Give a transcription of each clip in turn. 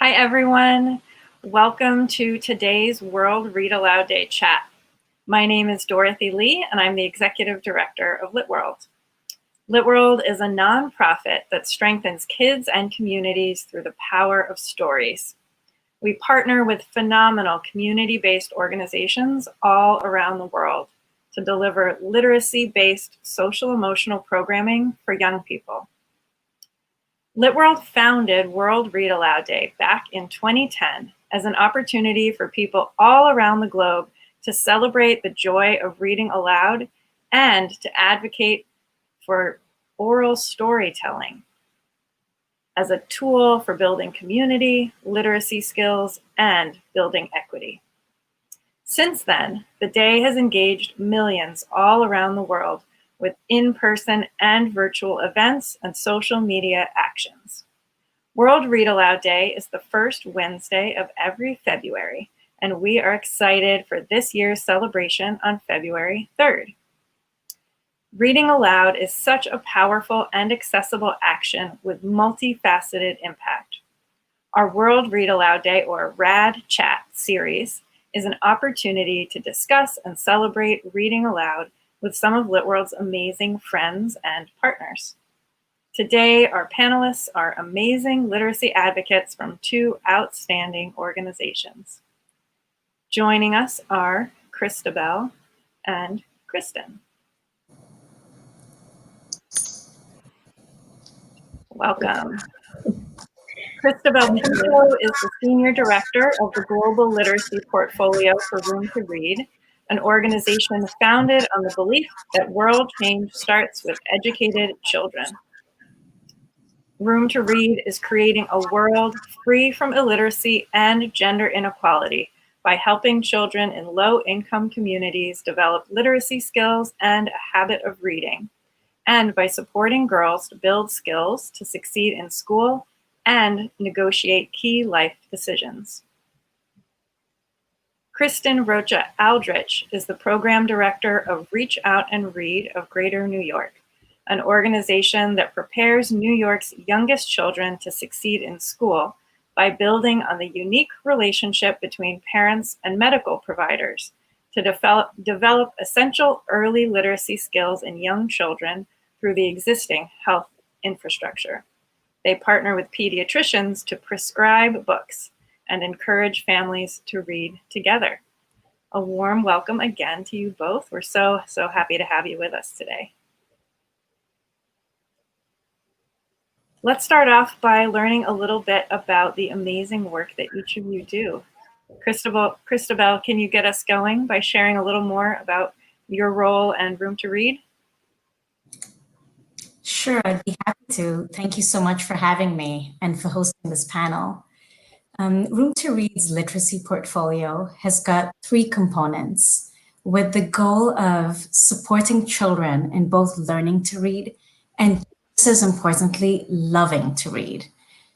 Hi, everyone. Welcome to today's World Read Aloud Day chat. My name is Dorothy Lee, and I'm the Executive Director of LitWorld. LitWorld is a nonprofit that strengthens kids and communities through the power of stories. We partner with phenomenal community-based organizations all around the world to deliver literacy-based social-emotional programming for young people. LitWorld founded World Read Aloud Day back in 2010 as an opportunity for people all around the globe to celebrate the joy of reading aloud and to advocate for oral storytelling as a tool for building community, literacy skills, and building equity. Since then, the day has engaged millions all around the world with in-person and virtual events and social media actions. World Read Aloud Day is the first Wednesday of every February, and we are excited for this year's celebration on February 3rd. Reading aloud is such a powerful and accessible action with multifaceted impact. Our World Read Aloud Day, or WRAD chat series, is an opportunity to discuss and celebrate reading aloud with some of LitWorld's amazing friends and partners. Today, our panelists are amazing literacy advocates from two outstanding organizations. Joining us are Christabel and Kristen. Welcome. Christabel Pinto is the Senior Director of the Global Literacy Portfolio for Room to Read, an organization founded on the belief that world change starts with educated children. Room to Read is creating a world free from illiteracy and gender inequality by helping children in low-income communities develop literacy skills and a habit of reading, and by supporting girls to build skills to succeed in school and negotiate key life decisions. Kristen Rocha Aldrich is the Program Director of Reach Out and Read of Greater New York, an organization that prepares New York's youngest children to succeed in school by building on the unique relationship between parents and medical providers to develop essential early literacy skills in young children through the existing health infrastructure. They partner with pediatricians to prescribe books and encourage families to read together. A warm welcome again to you both. We're so happy to have you with us today. Let's start off by learning a little bit about the amazing work that each of you do. Christabel, can you get us going by sharing a little more about your role and Room to Read? Sure, I'd be happy to. Thank you so much for having me and for hosting this panel. Room to Read's literacy portfolio has got three components with the goal of supporting children in both learning to read and, just as importantly, loving to read.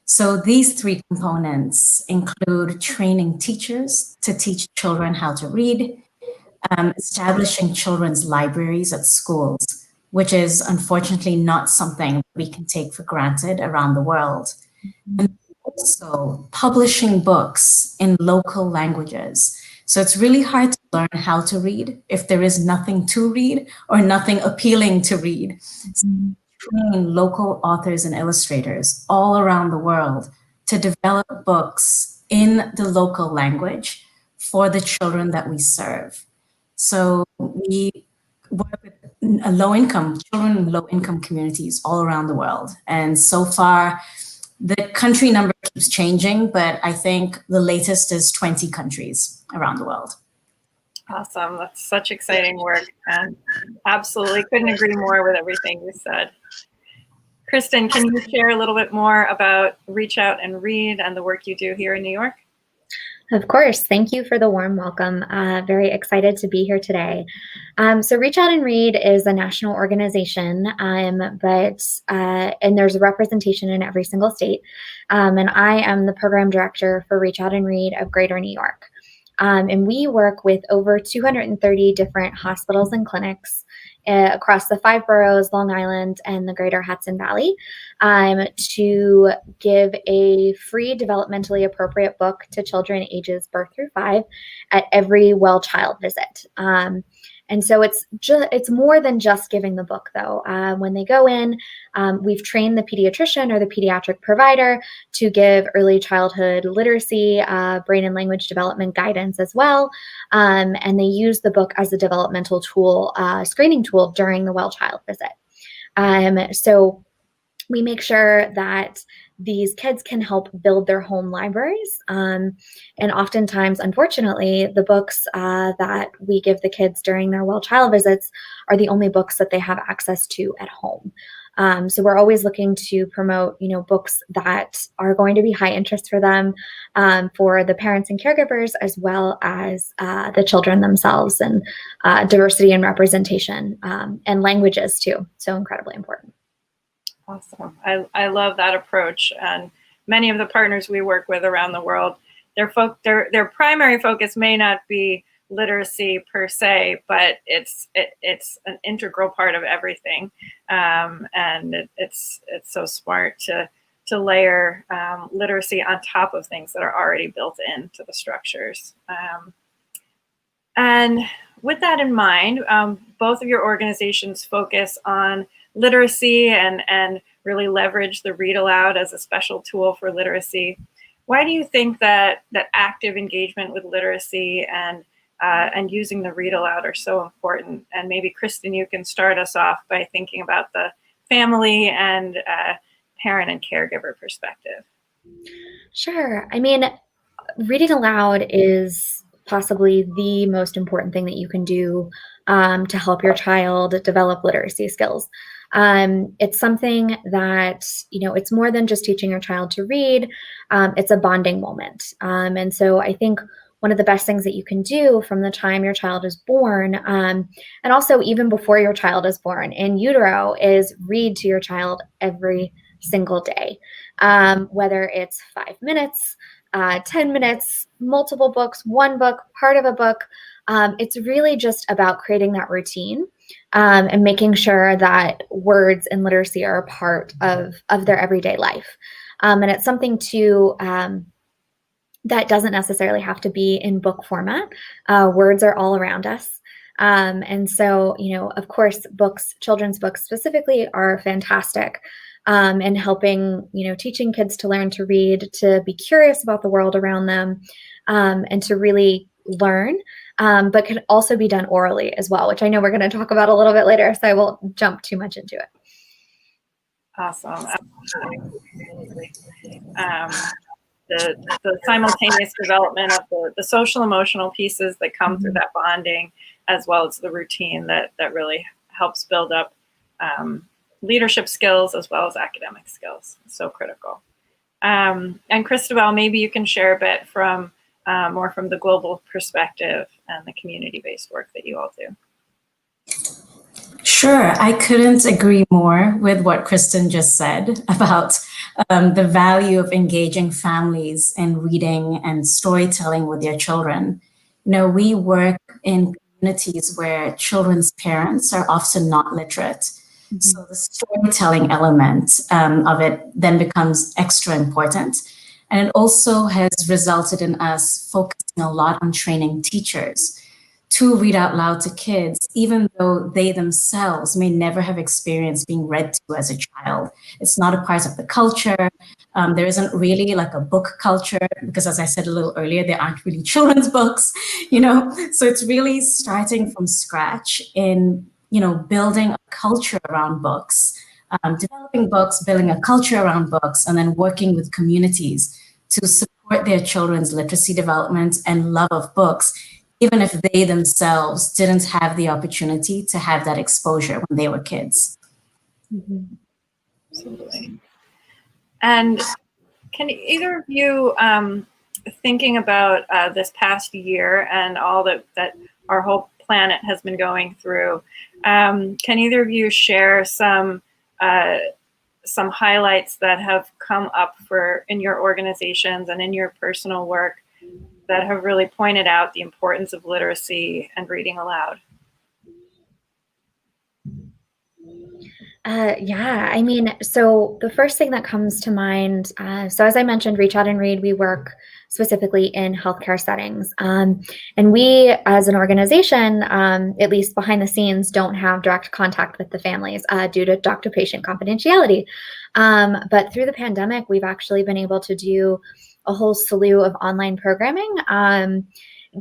So these three components include training teachers to teach children how to read, establishing children's libraries at schools, which is unfortunately not something we can take for granted around the world. And also publishing books in local languages. So it's really hard to learn how to read if there is nothing to read or nothing appealing to read. So train local authors and illustrators all around the world to develop books in the local language for the children that we serve. So we work with children in low-income communities all around the world. And so far, the country number keeps changing, but I think the latest is 20 countries around the world. Awesome. That's such exciting work. And absolutely couldn't agree more with everything you said. Kristen, can you share a little bit more about Reach Out and Read and the work you do here in New York? Of course. Thank you for the warm welcome. Very excited to be here today. So Reach Out and Read is a national organization, and there's a representation in every single state. And I am the program director for Reach Out and Read of Greater New York. And we work with over 230 different hospitals and clinics across the 5 boroughs, Long Island, and the greater Hudson Valley, to give a free developmentally appropriate book to children ages birth through 5 at every well child visit. And so it's more than just giving the book, though. When they go in, we've trained the pediatrician or the pediatric provider to give early childhood literacy, brain and language development guidance as well. And they use the book as a developmental tool, screening tool during the well child visit. So we make sure that these kids can help build their home libraries. And oftentimes, unfortunately, the books that we give the kids during their well child visits are the only books that they have access to at home. So we're always looking to promote, books that are going to be high interest for them, for the parents and caregivers, as well as the children themselves, and diversity and representation, and languages too. So incredibly important. Awesome. I love that approach. And many of the partners we work with around the world, their primary focus may not be literacy per se, but it's an integral part of everything. And it's so smart to layer literacy on top of things that are already built into the structures. And with that in mind, both of your organizations focus on literacy and really leverage the Read Aloud as a special tool for literacy. Why do you think that active engagement with literacy and using the Read Aloud are so important? And maybe Kristen, you can start us off by thinking about the family and parent and caregiver perspective. Sure. I mean, reading aloud is possibly the most important thing that you can do to help your child develop literacy skills. It's something that, it's more than just teaching your child to read. It's a bonding moment. And so I think one of the best things that you can do from the time your child is born, and also even before your child is born in utero, is read to your child every single day. Whether it's 5 minutes, 10 minutes, multiple books, one book, part of a book. It's really just about creating that routine, and making sure that words and literacy are a part of their everyday life. And it's something that doesn't necessarily have to be in book format. Words are all around us. And so, of course, children's books specifically, are fantastic in helping, teaching kids to learn to read, to be curious about the world around them, and to really learn, but can also be done orally as well, which I know we're going to talk about a little bit later, so I won't jump too much into it. Awesome. The simultaneous development of the social emotional pieces that come through that bonding, as well as the routine that really helps build up leadership skills as well as academic skills. So critical. And Christabel, maybe you can share a bit from more from the global perspective and the community-based work that you all do. Sure, I couldn't agree more with what Kristen just said about the value of engaging families in reading and storytelling with their children. We work in communities where children's parents are often not literate. Mm-hmm. So the storytelling element of it then becomes extra important. And it also has resulted in us focusing a lot on training teachers to read out loud to kids, even though they themselves may never have experienced being read to as a child. It's not a part of the culture. There isn't really like a book culture, because as I said a little earlier, there aren't really children's books, So it's really starting from scratch in, building a culture around books, developing books, building a culture around books, and then working with communities to support their children's literacy development and love of books, even if they themselves didn't have the opportunity to have that exposure when they were kids. Mm-hmm. Absolutely. And can either of you, thinking about this past year and all that our whole planet has been going through, can either of you share some highlights that have come up in your organizations and in your personal work that have really pointed out the importance of literacy and reading aloud? Yeah, I mean, so the first thing that comes to mind, so as I mentioned, Reach Out and Read, we work specifically in healthcare settings. And we, as an organization, at least behind the scenes, don't have direct contact with the families due to doctor-patient confidentiality. But through the pandemic, we've actually been able to do a whole slew of online programming,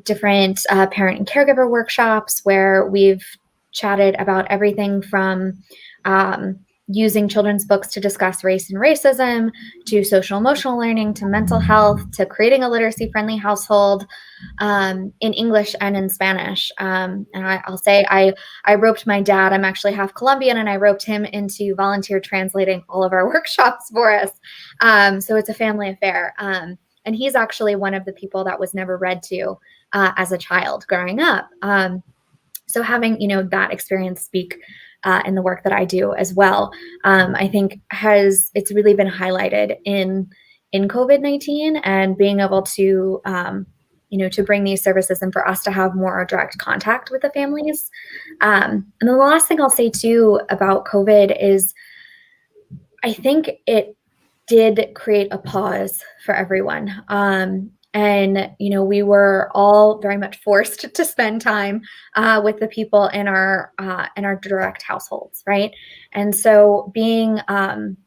different parent and caregiver workshops where we've chatted about everything from using children's books to discuss race and racism, to social emotional learning, to mental health, to creating a literacy-friendly household in English and in Spanish. And I'll say I roped my dad, I'm actually half Colombian, and I roped him into volunteer translating all of our workshops for us. So it's a family affair. And he's actually one of the people that was never read to as a child growing up. So having, that experience speak in the work that I do as well, I think it's really been highlighted in COVID-19, and being able to, to bring these services and for us to have more direct contact with the families. And the last thing I'll say too about COVID is I think it did create a pause for everyone. And, we were all very much forced to spend time with the people in our direct households, right? And so being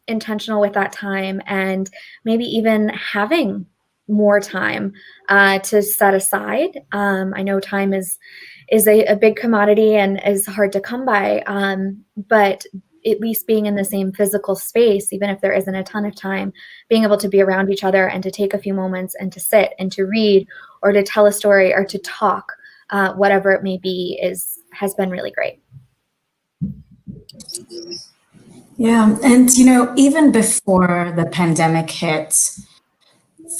intentional with that time, and maybe even having more time to set aside. I know time is a big commodity and is hard to come by, but at least being in the same physical space, even if there isn't a ton of time, being able to be around each other and to take a few moments and to sit and to read or to tell a story or to talk, whatever it may be, has been really great. Yeah, and even before the pandemic hit,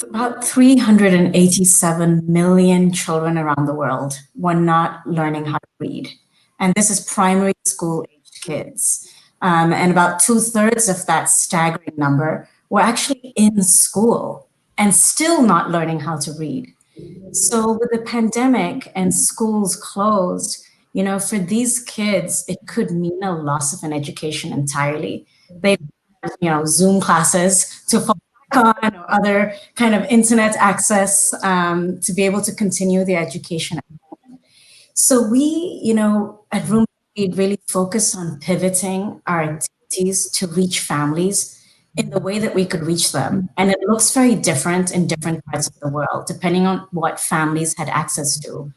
about 387 million children around the world were not learning how to read. And this is primary school aged kids. And about 2/3 of that staggering number were actually in school and still not learning how to read. So with the pandemic and schools closed, for these kids, it could mean a loss of an education entirely. They, Zoom classes to fall back on, or other kind of internet access to be able to continue their education. So we, at Room Read really focus on pivoting our activities to reach families in the way that we could reach them. And it looks very different in different parts of the world, depending on what families had access to.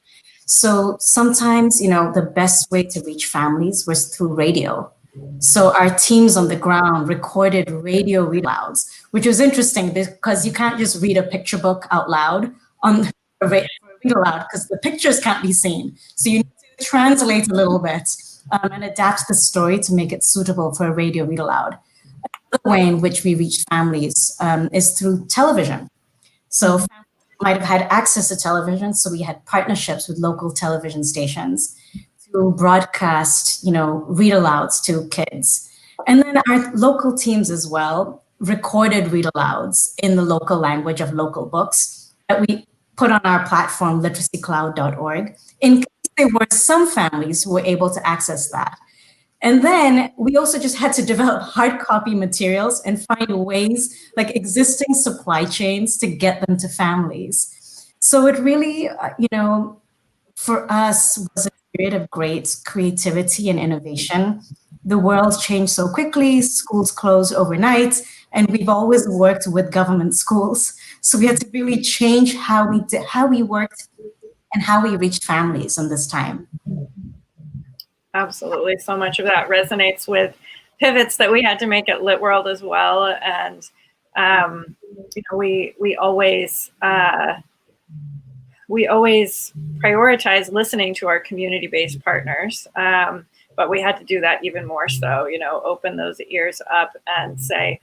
So sometimes, the best way to reach families was through radio. So our teams on the ground recorded radio read-alouds, which was interesting because you can't just read a picture book out loud on a read aloud because the pictures can't be seen. So you need to translate a little bit and adapt the story to make it suitable for a radio read aloud. Another way in which we reach families is through television. So families might have had access to television, so we had partnerships with local television stations to broadcast, read alouds to kids. And then our local teams as well recorded read alouds in the local language of local books that we put on our platform, literacycloud.org, in case there were some families who were able to access that. And then we also just had to develop hard copy materials and find ways, like existing supply chains, to get them to families. So it really, for us was a period of great creativity and innovation. The world changed so quickly, schools closed overnight, and we've always worked with government schools. So we had to really change how we worked and how we reached families in this time. Absolutely. So much of that resonates with pivots that we had to make at Lit World as well. And, we always prioritize listening to our community-based partners. But we had to do that even more so, open those ears up and say,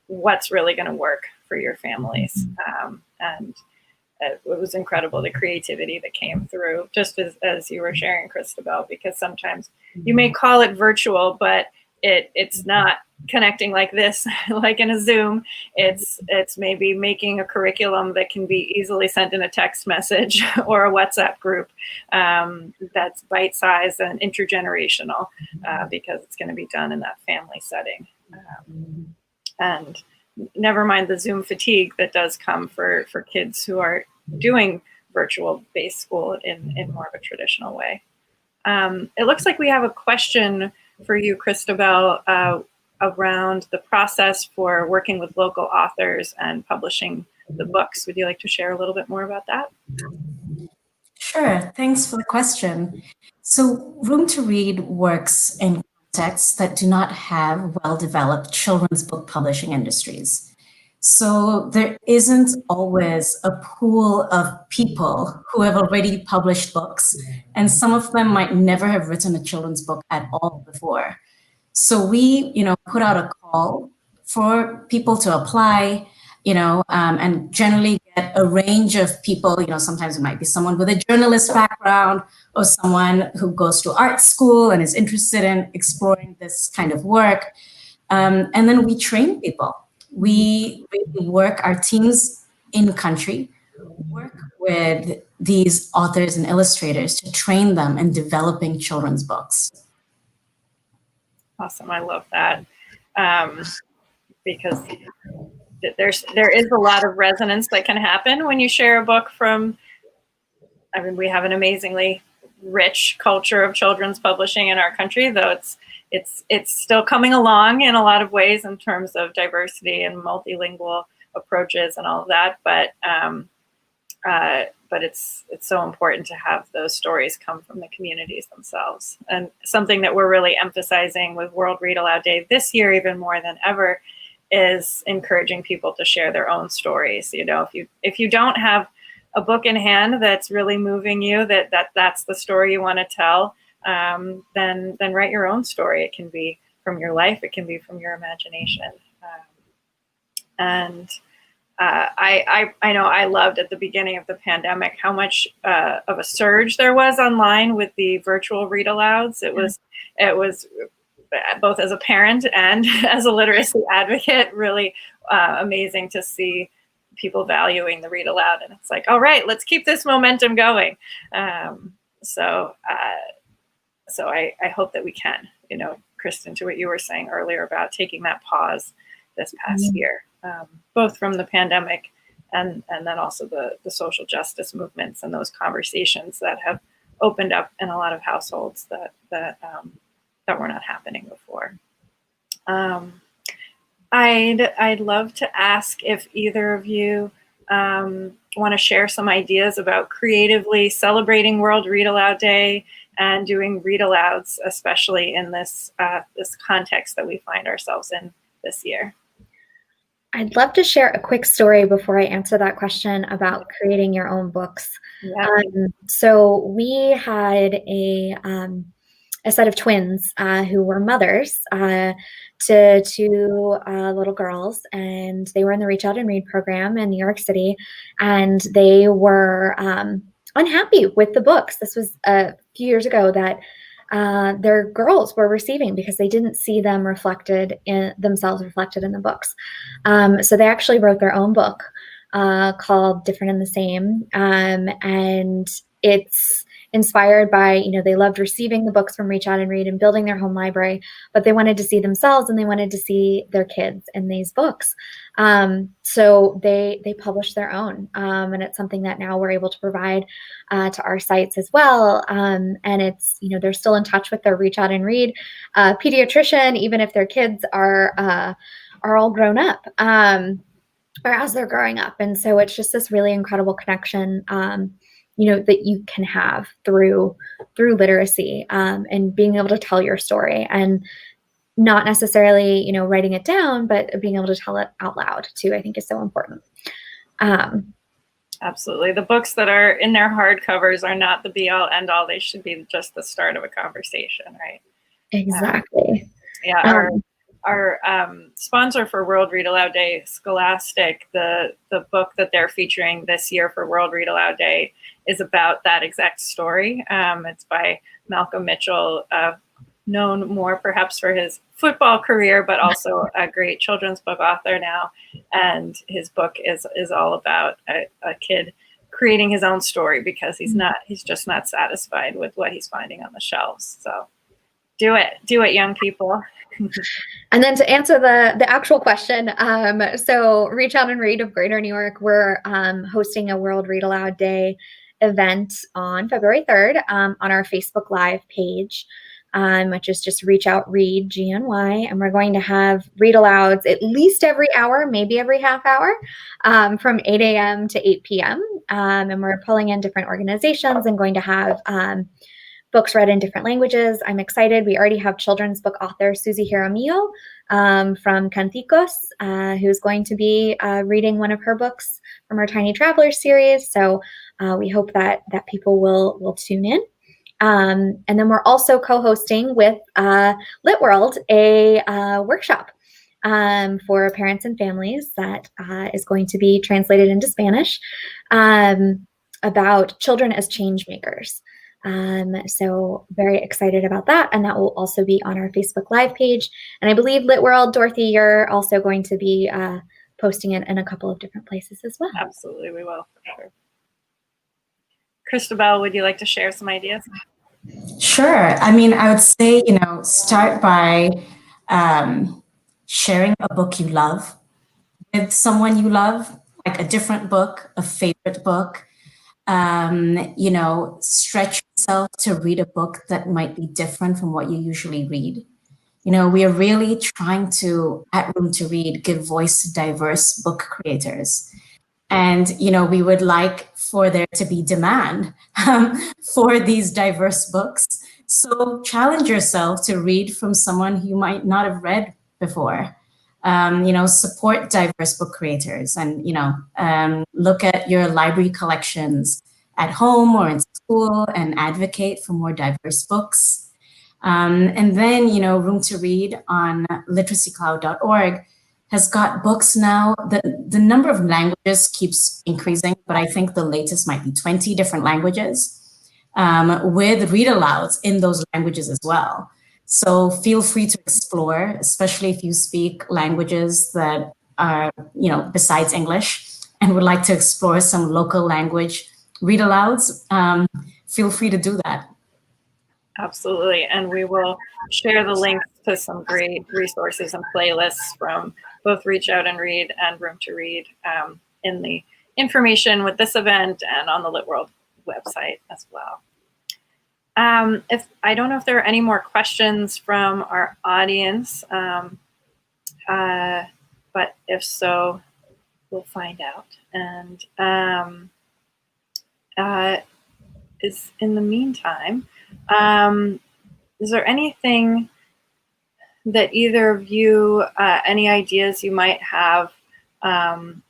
what's really going to work for your families. And it was incredible, the creativity that came through, just as you were sharing, Christabel, because sometimes you may call it virtual, but it's not connecting like this, like in a Zoom. It's maybe making a curriculum that can be easily sent in a text message or a WhatsApp group that's bite-sized and intergenerational because it's going to be done in that family setting. And never mind the Zoom fatigue that does come for kids who are doing virtual-based school in more of a traditional way. It looks like we have a question for you, Christabel, around the process for working with local authors and publishing the books. Would you like to share a little bit more about that? Sure, thanks for the question. So Room to Read works in contexts that do not have well-developed children's book publishing industries. So there isn't always a pool of people who have already published books, and some of them might never have written a children's book at all before. So we, put out a call for people to apply, and generally get a range of people. Sometimes it might be someone with a journalist background or someone who goes to art school and is interested in exploring this kind of work. And then we train people. We work, our teams in country work with these authors and illustrators to train them in developing children's books. Awesome, I love that. Because there is a lot of resonance that can happen when you share a book from, we have an amazingly rich culture of children's publishing in our country, though it's still coming along in a lot of ways in terms of diversity and multilingual approaches and all of that. But it's so important to have those stories come from the communities themselves. And something that we're really emphasizing with World Read Aloud Day this year, even more than ever, is encouraging people to share their own stories. If you don't have a book in hand that's really moving you, that's the story you want to tell, then write your own story. It can be from your life, it can be from your imagination. I know I loved at the beginning of the pandemic how much of a surge there was online with the virtual read alouds. It was both as a parent and as a literacy advocate, really amazing to see people valuing the read aloud. And it's like, all right, let's keep this momentum going. So I hope that we can, Kristen, to what you were saying earlier about taking that pause this past year, both from the pandemic and then also the social justice movements and those conversations that have opened up in a lot of households that were not happening before. I'd love to ask if either of you want to share some ideas about creatively celebrating World Read Aloud Day and doing read alouds, especially in this context that we find ourselves in this year. I'd love to share a quick story before I answer that question about creating your own books. Yeah. So we had a set of twins who were mothers to two little girls, and they were in the Reach Out and Read program in New York City, and they were unhappy with the books. This was a few years ago that their girls were receiving because they didn't see them themselves reflected in the books. So they actually wrote their own book called Different and the Same, and it's inspired by, they loved receiving the books from Reach Out and Read and building their home library, but they wanted to see themselves and they wanted to see their kids in these books. So they published their own, and it's something that now we're able to provide to our sites as well. And it's, they're still in touch with their Reach Out and Read pediatrician, even if their kids are all grown up, or as they're growing up. And so it's just this really incredible connection, that you can have through literacy, and being able to tell your story, and not necessarily, writing it down, but being able to tell it out loud too, I think is so important. Absolutely. The books that are in their hardcovers are not the be all end all. They should be just the start of a conversation, right? Exactly. Our sponsor for World Read Aloud Day, Scholastic, the book that they're featuring this year for World Read Aloud Day is about that exact story. It's by Malcolm Mitchell, known more perhaps for his football career, but also a great children's book author now. And his book is all about a kid creating his own story because he's just not satisfied with what he's finding on the shelves. So do it, young people. And then to answer the actual question, so Reach Out and Read of Greater New York, we're hosting a World Read Aloud Day event on February 3rd on our Facebook Live page, which is just Reach Out Read, GNY, and we're going to have read alouds at least every hour, maybe every half hour, from 8 a.m. to 8 p.m. And we're pulling in different organizations and going to have books read in different languages. I'm excited. We already have children's book author Susie Jaramillo from Canticos, who's going to be reading one of her books from our Tiny Travelers series. So we hope that people will tune in. And then we're also co-hosting with Lit World a workshop for parents and families that is going to be translated into Spanish about children as change makers. So very excited about that. And that will also be on our Facebook Live page. And I believe Lit World, Dorothy, you're also going to be posting it in a couple of different places as well. Absolutely, we will, for sure. Christabel, would you like to share some ideas? Sure. I mean, I would say, start by sharing a book you love with someone you love, like a different book, a favorite book. Stretch yourself to read a book that might be different from what you usually read. We are really trying to, at Room to Read, give voice to diverse book creators. And, we would like for there to be demand for these diverse books. So challenge yourself to read from someone who you might not have read before. Support diverse book creators and, look at your library collections at home or in school and advocate for more diverse books. And then, Room to Read on literacycloud.org has got books now. The number of languages keeps increasing, but I think the latest might be 20 different languages with read alouds in those languages as well. So feel free to explore, especially if you speak languages that are, besides English and would like to explore some local language read alouds. Feel free to do that. Absolutely. And we will share the links to some great resources and playlists from both Reach Out and Read and Room to Read in the information with this event and on the Lit World website as well. If I don't know if there are any more questions from our audience, but if so, we'll find out. And is in the meantime, is there anything that either of you, any ideas you might have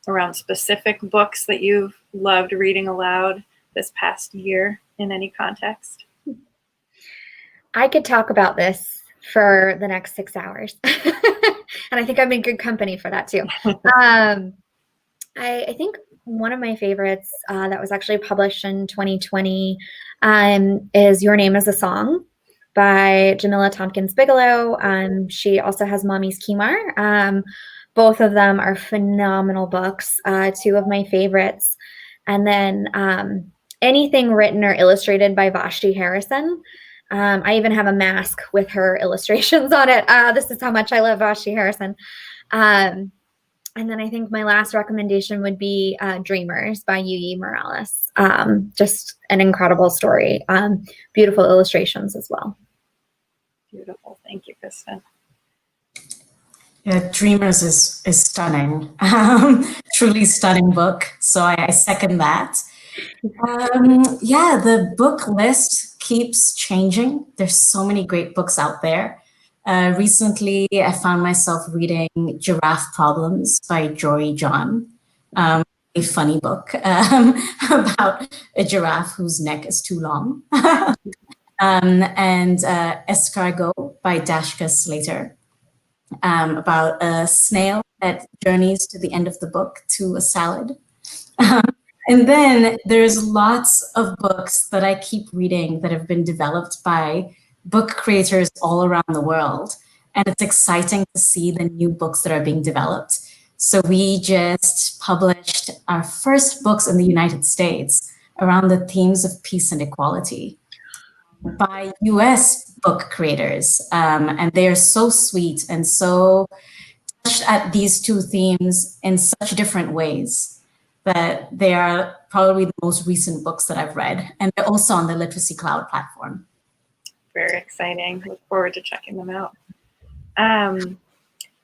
around specific books that you've loved reading aloud this past year in any context? I could talk about this for the next 6 hours. And I think I'm in good company for that too. I think one of my favorites that was actually published in 2020 is Your Name is a Song by Jamila Tompkins Bigelow. She also has Mommy's Kimar. Both of them are phenomenal books, two of my favorites. And then anything written or illustrated by Vashti Harrison. I even have a mask with her illustrations on it. This is how much I love Vashti Harrison. And then I think my last recommendation would be Dreamers by Yuyi Morales. Just an incredible story. Beautiful illustrations as well. Beautiful. Thank you, Kristen. Yeah, Dreamers is stunning. Truly stunning book. So I second that. Yeah, the book list keeps changing. There's so many great books out there. Recently, I found myself reading Giraffe Problems by Jory John, a funny book about a giraffe whose neck is too long. And Escargot by Dashka Slater, about a snail that journeys to the end of the book to a salad. And then there's lots of books that I keep reading that have been developed by book creators all around the world. And it's exciting to see the new books that are being developed. So we just published our first books in the United States around the themes of peace and equality by US book creators. And they are so sweet and so touched at these two themes in such different ways that they are probably the most recent books that I've read. And they're also on the Literacy Cloud platform. Very exciting. Look forward to checking them out.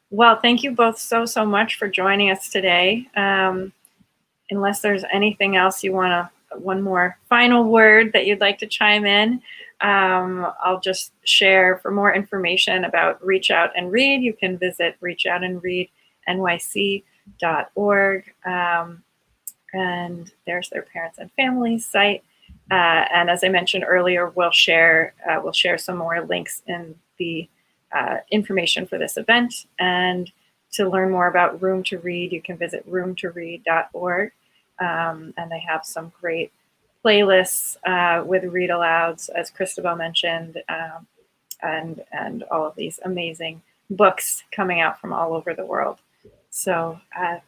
Well, thank you both so much for joining us today. Unless there's anything else you want to, one more final word that you'd like to chime in, I'll just share for more information about Reach Out and Read. You can visit reachoutandreadnyc.org. And there's their parents and families site. And as I mentioned earlier, we'll share some more links in the information for this event. And to learn more about Room to Read, you can visit roomtoread.org. And they have some great playlists with read alouds, as Christabel mentioned, and all of these amazing books coming out from all over the world. So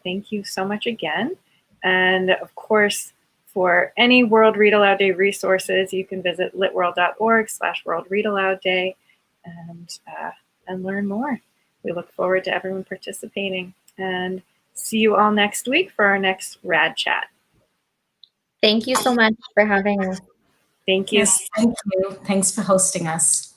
thank you so much again. And of course, for any World Read Aloud Day resources, you can visit litworld.org/World Read Aloud Day and learn more. We look forward to everyone participating, and see you all next week for our next RAD chat. Thank you so much for having us. Thank you. Yes, thank you. Thanks for hosting us.